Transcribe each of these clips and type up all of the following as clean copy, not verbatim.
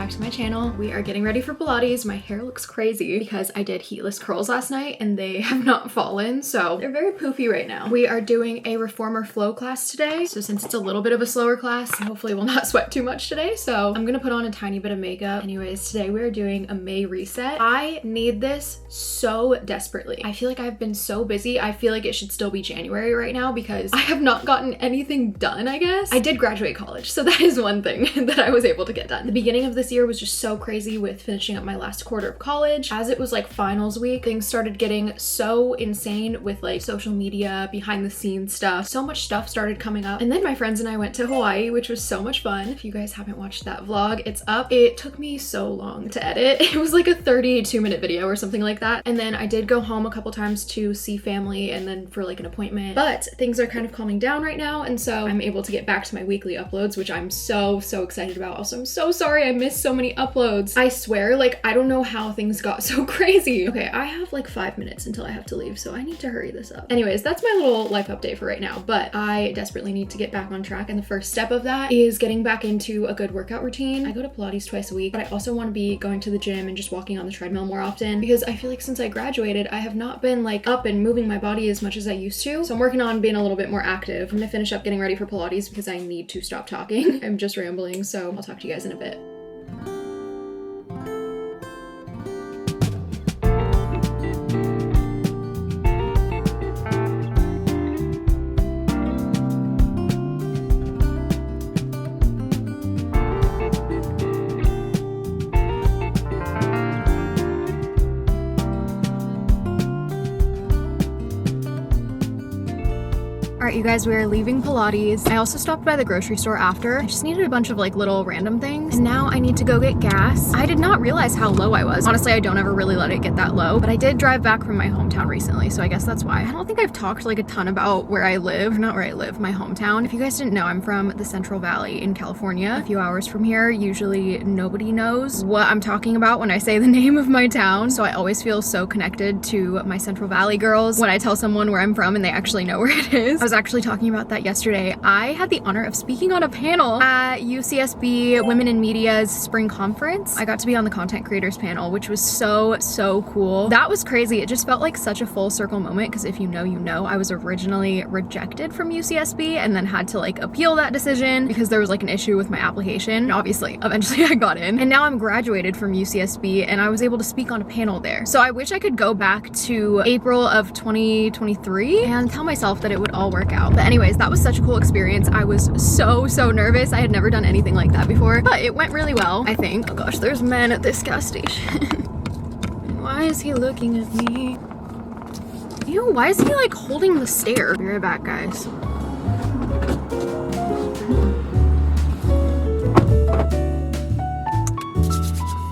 back to my channel. We are getting ready for Pilates. My hair looks crazy because I did heatless curls last night and they have not fallen, so they're very poofy right now. We are doing a reformer flow class today, so since it's a little bit of a slower class, hopefully we'll not sweat too much today, so I'm gonna put on a tiny bit of makeup. Anyways, today we're doing a May reset. I need this so desperately. I feel like I've been so busy. I feel like it should still be January right now because I have not gotten anything done, I guess. I did graduate college, so that is one thing that I was able to get done. The beginning of this year was just so crazy with finishing up my last quarter of college. As it was like finals week, things started getting so insane with like social media, behind the scenes stuff. So much stuff started coming up. And then my friends and I went to Hawaii, which was so much fun. If you guys haven't watched that vlog, it's up. It took me so long to edit. It was like a 32-minute video or something like that. And then I did go home a couple times to see family and then for like an appointment. But things are kind of calming down right now. And so I'm able to get back to my weekly uploads, which I'm so excited about. Also, I'm so sorry I missed so many uploads. I swear, like, I don't know how things got so crazy. Okay, I have like 5 minutes until I have to leave, so I need to hurry this up. Anyways, that's my little life update for right now, but I desperately need to get back on track, and the first step of that is getting back into a good workout routine. I go to Pilates twice a week, but I also want to be going to the gym and just walking on the treadmill more often because I feel like since I graduated, I have not been like up and moving my body as much as I used to. So I'm working on being a little bit more active. I'm gonna finish up getting ready for Pilates because I need to stop talking. I'm just rambling, so I'll talk to you guys in a bit. Alright, you guys, we are leaving Pilates. I also stopped by the grocery store after. I just needed a bunch of like little random things. And now I need to go get gas. I did not realize how low I was. Honestly, I don't ever really let it get that low, but I did drive back from my hometown recently, so I guess that's why. I don't think I've talked like a ton about where I live. Not where I live, my hometown. If you guys didn't know, I'm from the Central Valley in California, a few hours from here. Usually nobody knows what I'm talking about when I say the name of my town, so I always feel so connected to my Central Valley girls when I tell someone where I'm from and they actually know where it is. I was actually talking about that yesterday. I had the honor of speaking on a panel at UCSB Women in Media's spring conference. I got to be on the content creators panel, which was so cool. That was crazy. It just felt like such a full circle moment because if you know, you know. I was originally rejected from UCSB and then had to like appeal that decision because there was like an issue with my application. And obviously, eventually I got in. And now I'm graduated from UCSB and I was able to speak on a panel there. So I wish I could go back to April of 2023 and tell myself that it would all work out. But anyways, that was such a cool experience. I was so nervous. I had never done anything like that before, but it went really well, I think. Oh gosh, there's men at this gas station. Why is he looking at me? Ew, why is he like holding the stair? Be right back, guys.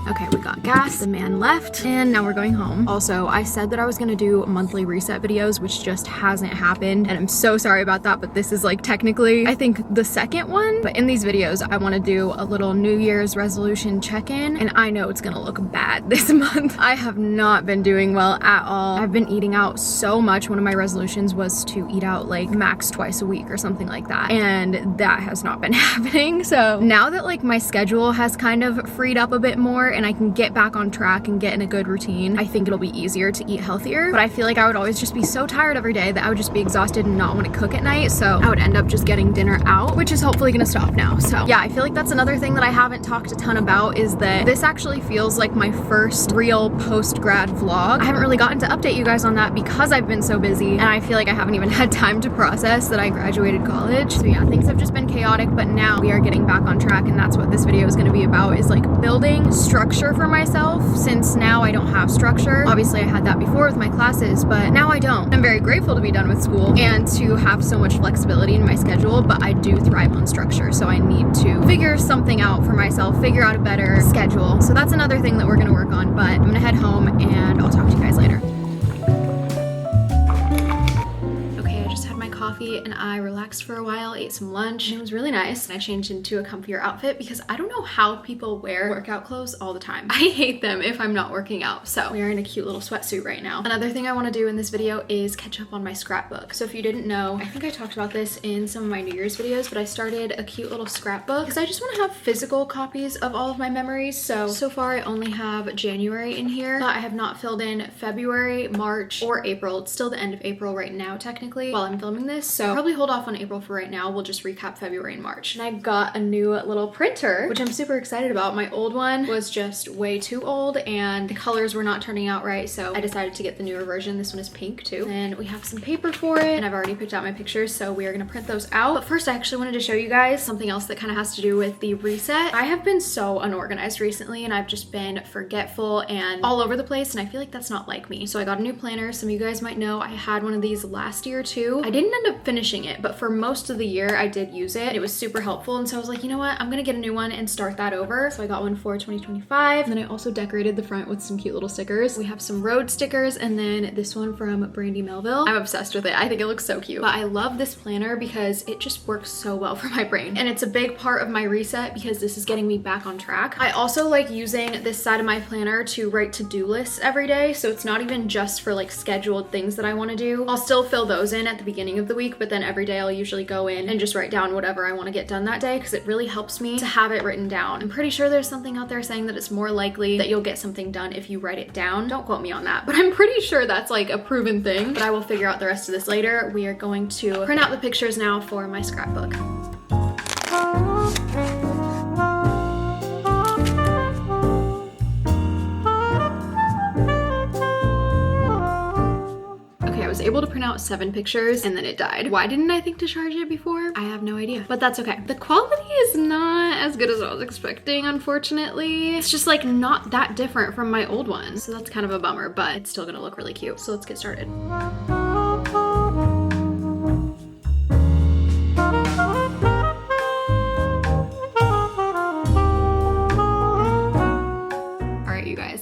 Okay, we got gas, the man left, and now we're going home. Also, I said that I was gonna do monthly reset videos, which just hasn't happened, and I'm so sorry about that, but this is like technically, I think, the second one. But in these videos, I wanna do a little New Year's resolution check-in, and I know it's gonna look bad this month. I have not been doing well at all. I've been eating out so much. One of my resolutions was to eat out like max twice a week or something like that, and that has not been happening. So now that like my schedule has kind of freed up a bit more, and I can get back on track and get in a good routine, I think it'll be easier to eat healthier. But I feel like I would always just be so tired every day that I would just be exhausted and not want to cook at night, so I would end up just getting dinner out, which is hopefully gonna stop now. So yeah, I feel like that's another thing that I haven't talked a ton about, is that this actually feels like my first real post-grad vlog. I haven't really gotten to update you guys on that because I've been so busy, and I feel like I haven't even had time to process that I graduated college. So yeah, things have just been chaotic, but now we are getting back on track, and that's what this video is gonna be about, is like building structure for myself, since now I don't have structure. Obviously I had that before with my classes, but now I don't. I'm very grateful to be done with school and to have so much flexibility in my schedule, but I do thrive on structure, so I need to figure something out for myself, figure out a better schedule. So that's another thing that we're gonna work on, but I'm gonna head home and I'll talk to you guys later. Okay, I just had my coffee Lily and I relaxed for a while, ate some lunch, and it was really nice. And I changed into a comfier outfit because I don't know how people wear workout clothes all the time. I hate them if I'm not working out. So we're in a cute little sweatsuit right now. Another thing I want to do in this video is catch up on my scrapbook. So if you didn't know, I think I talked about this in some of my New Year's videos, but I started a cute little scrapbook because I just want to have physical copies of all of my memories. So far I only have January in here, but I have not filled in February, March, or April. It's still the end of April right now technically while I'm filming this, so probably hold off on April for right now. We'll just recap February and March. And I got a new little printer, which I'm super excited about. My old one was just way too old and the colors were not turning out right, so I decided to get the newer version. This one is pink too. And we have some paper for it, and I've already picked out my pictures, so we are gonna print those out. But first I actually wanted to show you guys something else that kind of has to do with the reset. I have been so unorganized recently and I've just been forgetful and all over the place, and I feel like that's not like me. So I got a new planner. Some of you guys might know I had one of these last year too. I didn't end up finishing it, but for most of the year I did use it. It was super helpful, and so I was like, you know what, I'm gonna get a new one and start that over. So I got one for 2025. And then I also decorated the front with some cute little stickers. We have some road stickers, and then this one from Brandy Melville. I'm obsessed with it. I think it looks so cute. But I love this planner because it just works so well for my brain, and it's a big part of my reset because this is getting me back on track. I also like using this side of my planner to write to-do lists every day, so it's not even just for like scheduled things that I want to do. I'll still fill those in at the beginning of the week, but then every day I'll usually go in and just write down whatever I want to get done that day because it really helps me to have it written down. I'm pretty sure there's something out there saying that it's more likely that you'll get something done if you write it down. Don't quote me on that, but I'm pretty sure that's like a proven thing, but I will figure out the rest of this later. We are going to print out the pictures now for my scrapbook. Able to print out 7 pictures and then it died. Why didn't I think to charge it before? I have no idea, but that's okay. The quality is not as good as I was expecting, unfortunately. It's just like not that different from my old one, so that's kind of a bummer, but it's still gonna look really cute. So let's get started.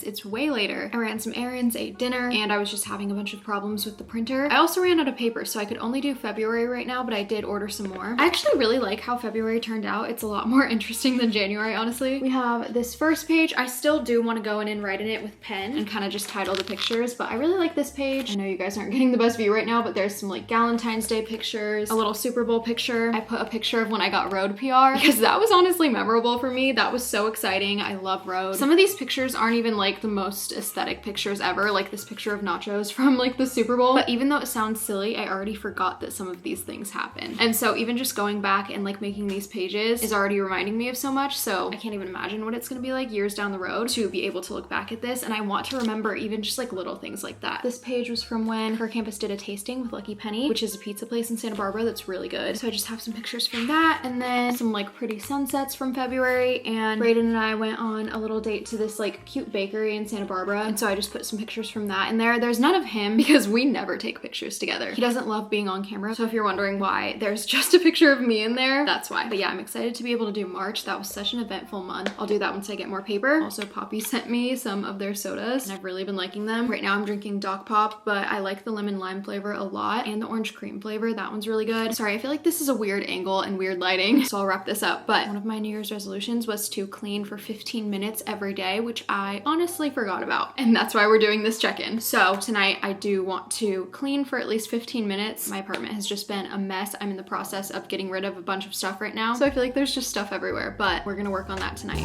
It's way later. I ran some errands, ate dinner, and I was just having a bunch of problems with the printer. I also ran out of paper, so I could only do February right now, but I did order some more. I actually really like how February turned out. It's a lot more interesting than January, honestly. We have this first page. I still do want to go in and write in it with pen and kind of just title the pictures, but I really like this page. I know you guys aren't getting the best view right now, but there's some like Valentine's Day pictures, a little Super Bowl picture. I put a picture of when I got road PR because that was honestly memorable for me. That was so exciting. I love road. Some of these pictures aren't even like the most aesthetic pictures ever, like this picture of nachos from like the Super Bowl, but even though it sounds silly, I already forgot that some of these things happen, and so even just going back and like making these pages is already reminding me of so much. So I can't even imagine what it's gonna be like years down the road to be able to look back at this, and I want to remember even just like little things like that. This page was from when her campus did a tasting with Lucky Penny, which is a pizza place in Santa Barbara that's really good. So I just have some pictures from that, and then some like pretty sunsets from February, and Brayden and I went on a little date to this like cute bakery in Santa Barbara, and so I just put some pictures from that in there. There's none of him because we never take pictures together. He doesn't love being on camera, so if you're wondering why there's just a picture of me in there, that's why. But yeah, I'm excited to be able to do March. That was such an eventful month. I'll do that once I get more paper. Also, Poppy sent me some of their sodas, and I've really been liking them. Right now I'm drinking Doc Pop, but I like the lemon lime flavor a lot, and the orange cream flavor. That one's really good. Sorry, I feel like this is a weird angle and weird lighting, so I'll wrap this up. But one of my New Year's resolutions was to clean for 15 minutes every day, which I honestly forgot about, and that's why we're doing this check-in. So tonight I do want to clean for at least 15 minutes. My apartment has just been a mess. I'm in the process of getting rid of a bunch of stuff right now, so I feel like there's just stuff everywhere, but we're gonna work on that tonight.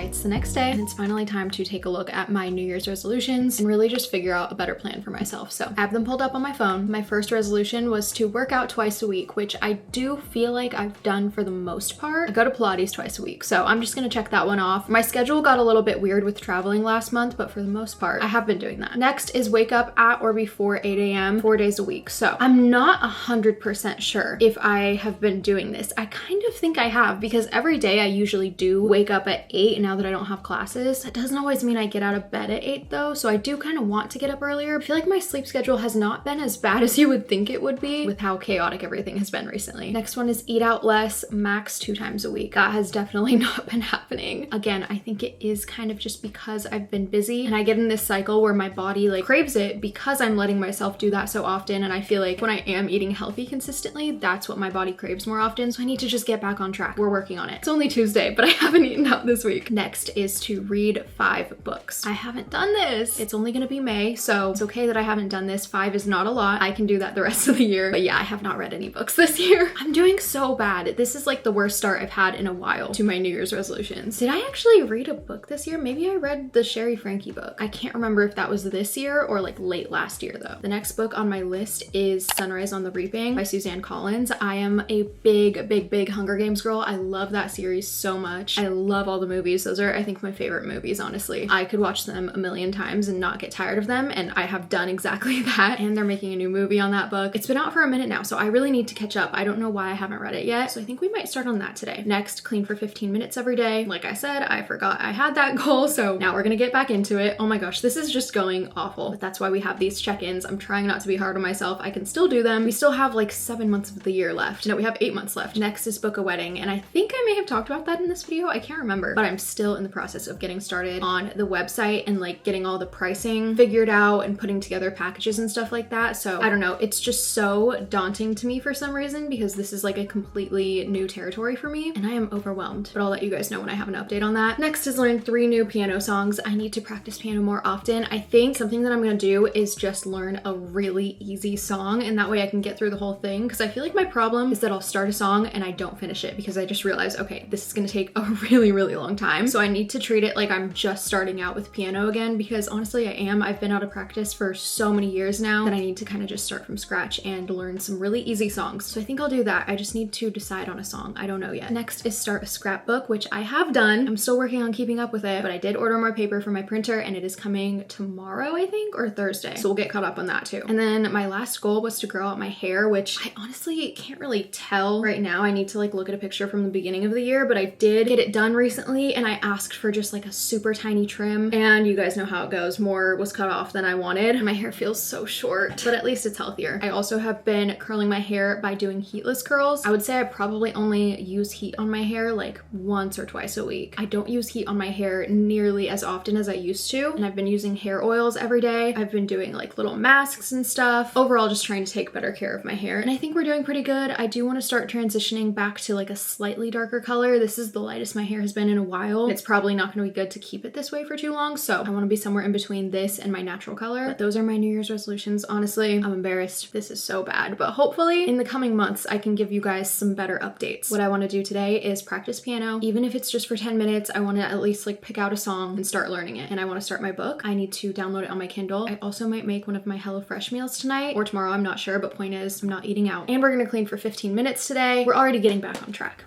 It's the next day and it's finally time to take a look at my New Year's resolutions and really just figure out a better plan for myself. So I have them pulled up on my phone. My first resolution was to work out twice a week, which I do feel like I've done for the most part. I go to Pilates twice a week, so I'm just gonna check that one off. My schedule got a little bit weird with traveling last month, but for the most part, I have been doing that. Next is wake up at or before 8 a.m. 4 days a week. So I'm not 100% sure if I have been doing this. I kind of think I have because every day I usually do wake up at 8 now that I don't don't have classes. That doesn't always mean I get out of bed at 8 though, so I do kind of want to get up earlier. I feel like my sleep schedule has not been as bad as you would think it would be with how chaotic everything has been recently. Next one is eat out less, max 2 times a week. That has definitely not been happening. Again, I think it is kind of just because I've been busy and I get in this cycle where my body like craves it because I'm letting myself do that so often, and I feel like when I am eating healthy consistently, that's what my body craves more often, so I need to just get back on track. We're working on it. It's only Tuesday, but I haven't eaten out this week. Next is to read 5 books. I haven't done this. It's only gonna be May, so it's okay that I haven't done this. 5 is not a lot. I can do that the rest of the year, but yeah, I have not read any books this year. I'm doing so bad. This is like the worst start I've had in a while to my New Year's resolutions. Did I actually read a book this year? Maybe I read the Sherry Frankie book. I can't remember if that was this year or like late last year though. The next book on my list is Sunrise on the Reaping by Suzanne Collins. I am a big Hunger Games girl. I love that series so much. I love all the movies. Those are, I think, my favorite movies, honestly. I could watch them a million times and not get tired of them, and I have done exactly that. And they're making a new movie on that book. It's been out for a minute now, so I really need to catch up. I don't know why I haven't read it yet, so I think we might start on that today. Next, clean for 15 minutes every day. Like I said, I forgot I had that goal, so now we're gonna get back into it. Oh my gosh, this is just going awful, but that's why we have these check-ins. I'm trying not to be hard on myself. I can still do them. We still have like 7 months of the year left. No, we have 8 months left. Next is book a wedding, and I think I may have talked about that in this video. I can't remember, but I'm still in the process of getting started on the website and like getting all the pricing figured out and putting together packages and stuff like that. So I don't know, it's just so daunting to me for some reason because this is like a completely new territory for me and I am overwhelmed, but I'll let you guys know when I have an update on that. Next is learn 3 new piano songs. I need to practice piano more often. I think something that I'm gonna do is just learn a really easy song, and that way I can get through the whole thing, because I feel like my problem is that I'll start a song and I don't finish it because I just realize, okay, this is gonna take a really long time. So I need to treat it like I'm just starting out with piano again, because honestly I am. I've been out of practice for so many years now that I need to kind of just start from scratch and learn some really easy songs. So I think I'll do that. I just need to decide on a song. I don't know yet. Next is start a scrapbook, which I have done. I'm still working on keeping up with it, but I did order more paper for my printer and it is coming tomorrow, I think, or Thursday. So we'll get caught up on that too. And then my last goal was to grow out my hair, which I honestly can't really tell right now. I need to like look at a picture from the beginning of the year, but I did get it done recently and I asked for just like a super tiny trim, and you guys know how it goes. More was cut off than I wanted. My hair feels so short, but at least it's healthier. I also have been curling my hair by doing heatless curls. I would say I probably only use heat on my hair like once or twice a week. I don't use heat on my hair nearly as often as I used to, and I've been using hair oils every day. I've been doing like little masks and stuff. Overall, just trying to take better care of my hair, and I think we're doing pretty good. I do want to start transitioning back to like a slightly darker color. This is the lightest my hair has been in a while. It's probably not going to be good to keep it this way for too long, so I want to be somewhere in between this and my natural color. But those are my New Year's resolutions. Honestly, I'm embarrassed. This is so bad, but hopefully in the coming months I can give you guys some better updates. What I want to do today is practice piano. Even if it's just for 10 minutes, I want to at least like pick out a song and start learning it. And I want to start my book. I need to download it on my Kindle. I also might make one of my HelloFresh meals tonight or tomorrow, I'm not sure, but point is I'm not eating out. And we're gonna clean for 15 minutes today. We're already getting back on track.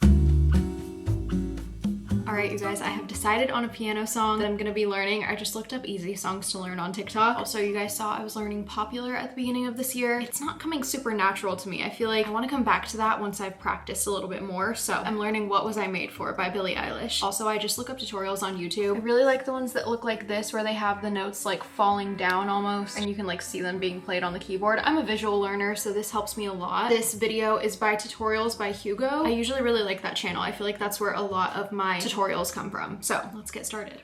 All right, you guys, I have decided on a piano song that I'm gonna be learning. I just looked up easy songs to learn on TikTok. Also, you guys saw I was learning Popular at the beginning of this year. It's not coming super natural to me. I feel like I wanna come back to that once I've practiced a little bit more. So I'm learning What Was I Made For by Billie Eilish. Also, I just look up tutorials on YouTube. I really like the ones that look like this, where they have the notes like falling down almost, and you can like see them being played on the keyboard. I'm a visual learner, so this helps me a lot. This video is by Tutorials by Hugo. I usually really like that channel. I feel like that's where a lot of my tutorials come from. So let's get started.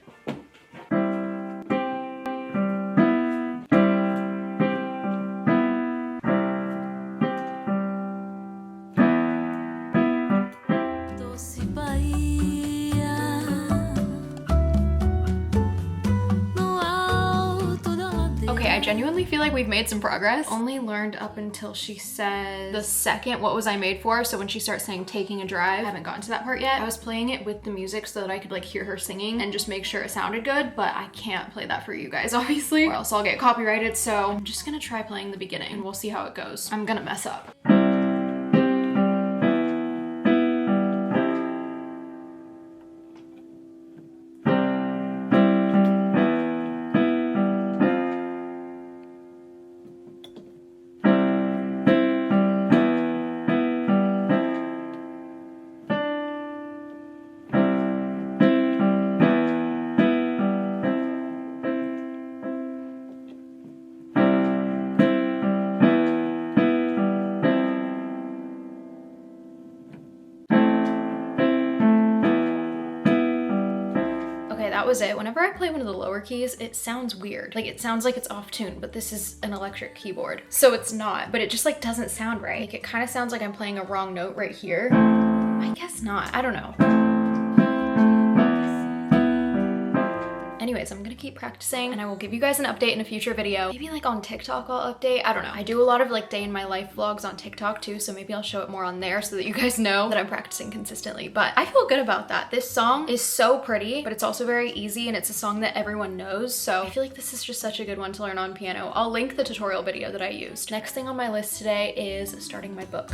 Okay, I genuinely feel like we've made some progress. Only learned up until she says the second What Was I Made For, so when she starts saying taking a drive, I haven't gotten to that part yet. I was playing it with the music so that I could like hear her singing and just make sure it sounded good, but I can't play that for you guys obviously, or else I'll get copyrighted, so I'm just gonna try playing the beginning and we'll see how it goes. I'm gonna mess up. was it. Whenever I play one of the lower keys, it sounds weird. Like it sounds like it's off tune, but this is an electric keyboard. So it's not, but it just like doesn't sound right. Like it kind of sounds like I'm playing a wrong note right here. I guess not, I don't know. Anyways, I'm gonna keep practicing and I will give you guys an update in a future video. Maybe like on TikTok I'll update, I don't know. I do a lot of like day in my life vlogs on TikTok too, so maybe I'll show it more on there so that you guys know that I'm practicing consistently. But I feel good about that. This song is so pretty, but it's also very easy and it's a song that everyone knows. So I feel like this is just such a good one to learn on piano. I'll link the tutorial video that I used. Next thing on my list today is starting my book.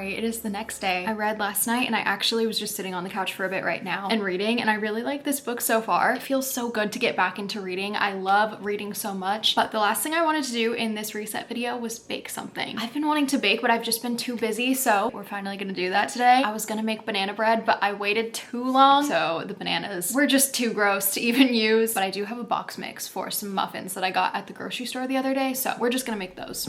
It is the next day. I read last night and I actually was just sitting on the couch for a bit right now and reading, and I really like this book so far. It feels so good to get back into reading. I love reading so much, but the last thing I wanted to do in this reset video was bake something. I've been wanting to bake, but I've just been too busy, so we're finally gonna do that today. I was gonna make banana bread, but I waited too long, so the bananas were just too gross to even use. But I do have a box mix for some muffins that I got at the grocery store the other day, so we're just gonna make those.